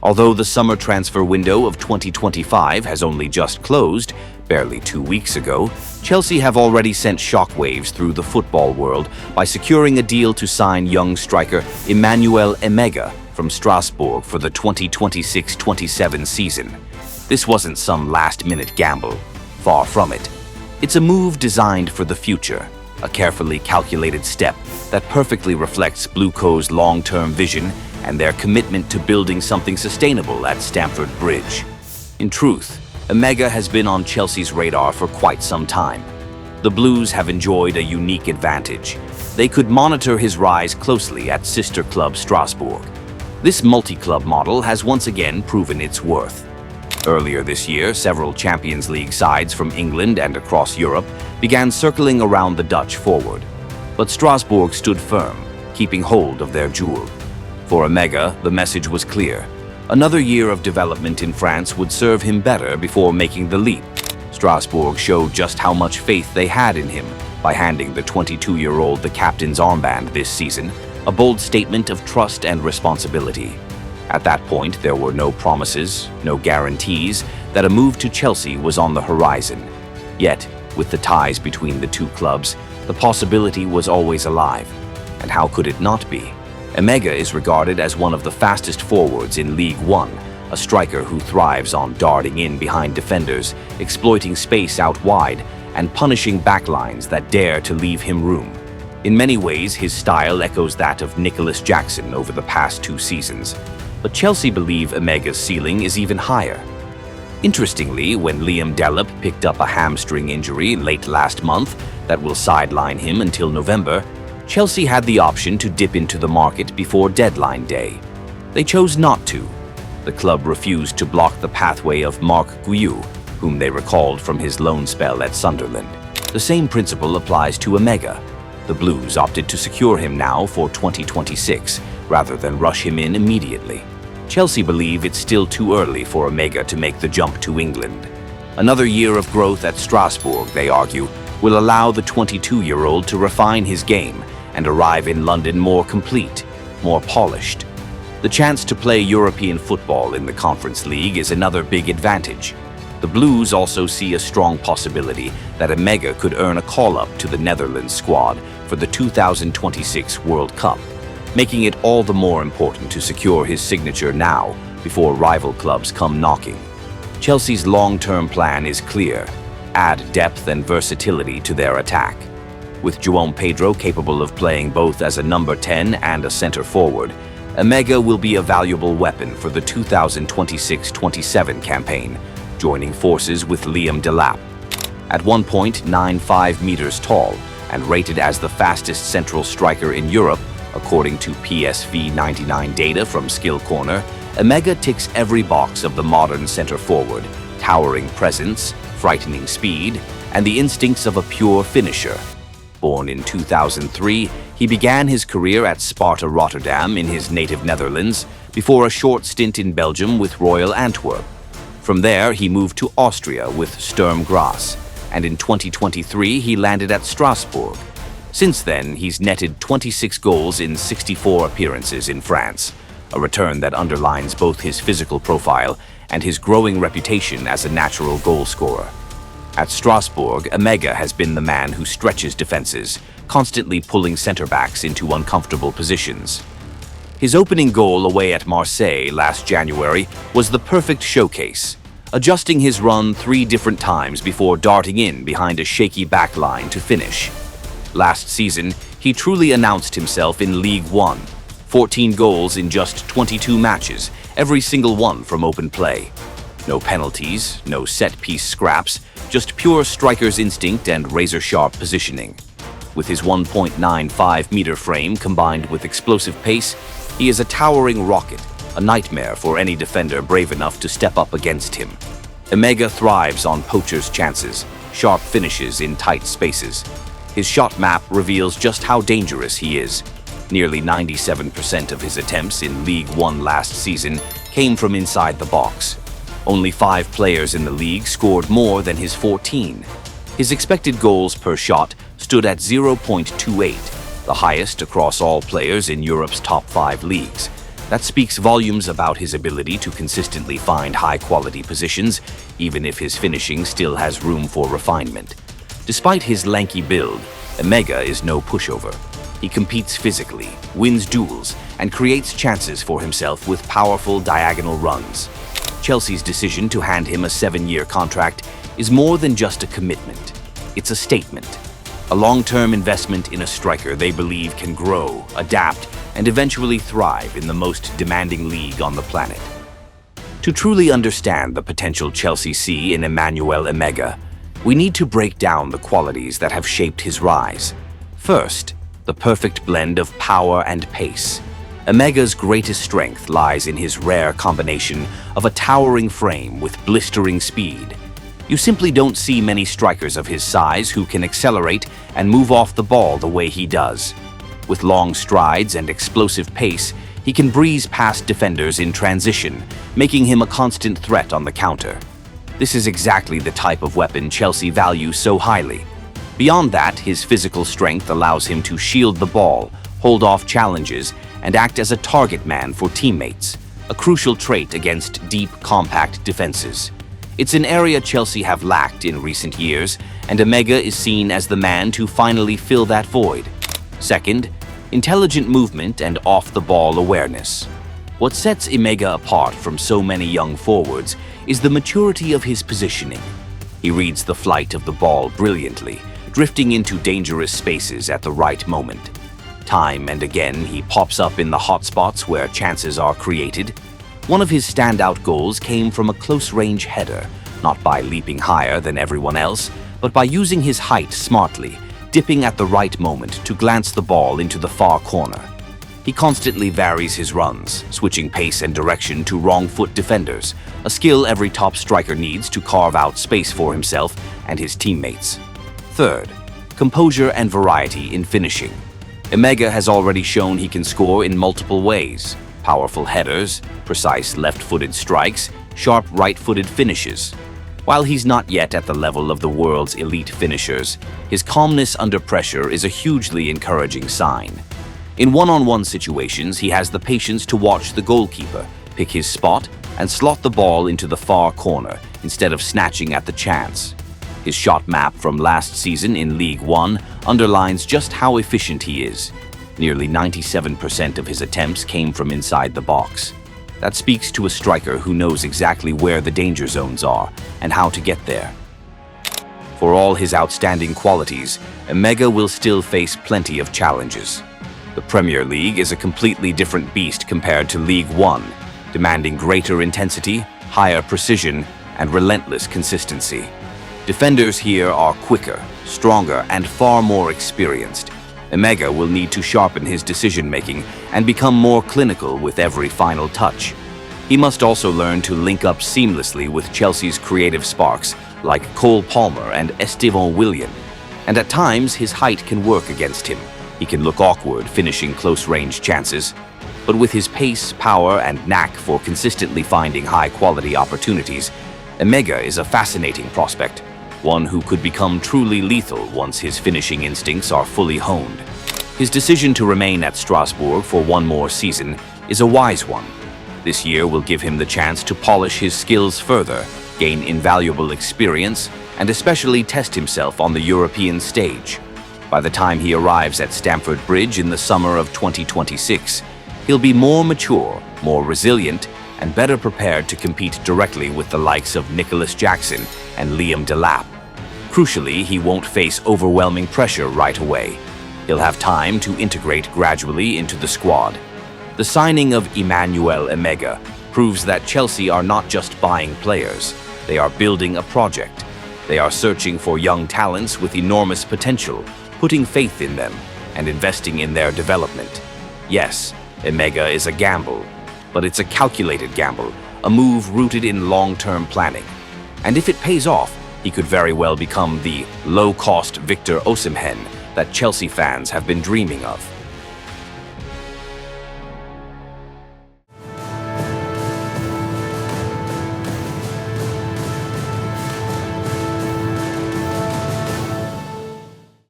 Although the summer transfer window of 2025 has only just closed, barely 2 weeks ago, Chelsea have already sent shockwaves through the football world by securing a deal to sign young striker Emanuel Emegha from Strasbourg for the 2026-27 season. This wasn't some last-minute gamble. Far from it. It's a move designed for the future, a carefully calculated step that perfectly reflects Blueco's long-term vision and their commitment to building something sustainable at Stamford Bridge. In truth, Emega has been on Chelsea's radar for quite some time. The Blues have enjoyed a unique advantage. They could monitor his rise closely at sister club Strasbourg. This multi-club model has once again proven its worth. Earlier this year, several Champions League sides from England and across Europe began circling around the Dutch forward. But Strasbourg stood firm, keeping hold of their jewel. For Emega, the message was clear. Another year of development in France would serve him better before making the leap. Strasbourg showed just how much faith they had in him by handing the 22-year-old the captain's armband this season, a bold statement of trust and responsibility. At that point, there were no promises, no guarantees that a move to Chelsea was on the horizon. Yet, with the ties between the two clubs, the possibility was always alive. And how could it not be? Emega is regarded as one of the fastest forwards in League One, a striker who thrives on darting in behind defenders, exploiting space out wide, and punishing backlines that dare to leave him room. In many ways, his style echoes that of Nicholas Jackson over the past 2 seasons. But Chelsea believe Emega's ceiling is even higher. Interestingly, when Liam Delap picked up a hamstring injury late last month that will sideline him until November, Chelsea had the option to dip into the market before deadline day. They chose not to. The club refused to block the pathway of Marc Guiu, whom they recalled from his loan spell at Sunderland. The same principle applies to Emega. The Blues opted to secure him now for 2026, rather than rush him in immediately. Chelsea believe it's still too early for Emega to make the jump to England. Another year of growth at Strasbourg, they argue, will allow the 22-year-old to refine his game and arrive in London more complete, more polished. The chance to play European football in the Conference League is another big advantage. The Blues also see a strong possibility that Emega could earn a call-up to the Netherlands squad for the 2026 World Cup, making it all the more important to secure his signature now before rival clubs come knocking. Chelsea's long-term plan is clear: add depth and versatility to their attack. With Joao Pedro capable of playing both as a number 10 and a center forward, Emega will be a valuable weapon for the 2026-27 campaign, joining forces with Liam Delap. At 1.95 meters tall and rated as the fastest central striker in Europe, according to PSV 99 data from Skill Corner, Emega ticks every box of the modern center forward: towering presence, frightening speed, and the instincts of a pure finisher. Born in 2003, he began his career at Sparta Rotterdam in his native Netherlands, before a short stint in Belgium with Royal Antwerp. From there, he moved to Austria with Sturm Graz, and in 2023 he landed at Strasbourg. Since then, he's netted 26 goals in 64 appearances in France, a return that underlines both his physical profile and his growing reputation as a natural goal scorer. At Strasbourg, Emega has been the man who stretches defenses, constantly pulling center-backs into uncomfortable positions. His opening goal away at Marseille last January was the perfect showcase, adjusting his run 3 different times before darting in behind a shaky backline to finish. Last season, he truly announced himself in League One: 14 goals in just 22 matches, every single one from open play. No penalties, no set-piece scraps, just pure striker's instinct and razor-sharp positioning. With his 1.95-meter frame combined with explosive pace, he is a towering rocket, a nightmare for any defender brave enough to step up against him. Emega thrives on poachers' chances, sharp finishes in tight spaces. His shot map reveals just how dangerous he is. Nearly 97% of his attempts in League One last season came from inside the box. Only 5 players in the league scored more than his 14. His expected goals per shot stood at 0.28, the highest across all players in Europe's top 5 leagues. That speaks volumes about his ability to consistently find high-quality positions, even if his finishing still has room for refinement. Despite his lanky build, Emega is no pushover. He competes physically, wins duels, and creates chances for himself with powerful diagonal runs. Chelsea's decision to hand him a 7-year contract is more than just a commitment. It's a statement. A long-term investment in a striker they believe can grow, adapt, and eventually thrive in the most demanding league on the planet. To truly understand the potential Chelsea see in Emanuel Emegha, we need to break down the qualities that have shaped his rise. First, the perfect blend of power and pace. Emegha's greatest strength lies in his rare combination of a towering frame with blistering speed. You simply don't see many strikers of his size who can accelerate and move off the ball the way he does. With long strides and explosive pace, he can breeze past defenders in transition, making him a constant threat on the counter. This is exactly the type of weapon Chelsea values so highly. Beyond that, his physical strength allows him to shield the ball, hold off challenges, and act as a target man for teammates, a crucial trait against deep, compact defenses. It's an area Chelsea have lacked in recent years, and Emegha is seen as the man to finally fill that void. Second, intelligent movement and off-the-ball awareness. What sets Emegha apart from so many young forwards is the maturity of his positioning. He reads the flight of the ball brilliantly, drifting into dangerous spaces at the right moment. Time and again, he pops up in the hot spots where chances are created. One of his standout goals came from a close-range header, not by leaping higher than everyone else, but by using his height smartly, dipping at the right moment to glance the ball into the far corner. He constantly varies his runs, switching pace and direction to wrong-foot defenders, a skill every top striker needs to carve out space for himself and his teammates. Third, composure and variety in finishing. Emegha has already shown he can score in multiple ways: powerful headers, precise left-footed strikes, sharp right-footed finishes. While he's not yet at the level of the world's elite finishers, his calmness under pressure is a hugely encouraging sign. In one-on-one situations, he has the patience to watch the goalkeeper, pick his spot, and slot the ball into the far corner instead of snatching at the chance. His shot map from last season in League One underlines just how efficient he is. Nearly 97% of his attempts came from inside the box. That speaks to a striker who knows exactly where the danger zones are and how to get there. For all his outstanding qualities, Emegha will still face plenty of challenges. The Premier League is a completely different beast compared to League One, demanding greater intensity, higher precision, and relentless consistency. Defenders here are quicker, stronger, and far more experienced. Emegha will need to sharpen his decision-making and become more clinical with every final touch. He must also learn to link up seamlessly with Chelsea's creative sparks like Cole Palmer and Esteban Willian. And at times, his height can work against him. He can look awkward finishing close-range chances. But with his pace, power, and knack for consistently finding high-quality opportunities, Emegha is a fascinating prospect, one who could become truly lethal once his finishing instincts are fully honed. His decision to remain at Strasbourg for one more season is a wise one. This year will give him the chance to polish his skills further, gain invaluable experience, and especially test himself on the European stage. By the time he arrives at Stamford Bridge in the summer of 2026, he'll be more mature, more resilient, and better prepared to compete directly with the likes of Nicholas Jackson and Liam Delap. Crucially, he won't face overwhelming pressure right away. He'll have time to integrate gradually into the squad. The signing of Emanuel Emegha proves that Chelsea are not just buying players, they are building a project. They are searching for young talents with enormous potential, putting faith in them, and investing in their development. Yes, Emegha is a gamble, but it's a calculated gamble, a move rooted in long-term planning. And if it pays off, he could very well become the low-cost Victor Osimhen that Chelsea fans have been dreaming of.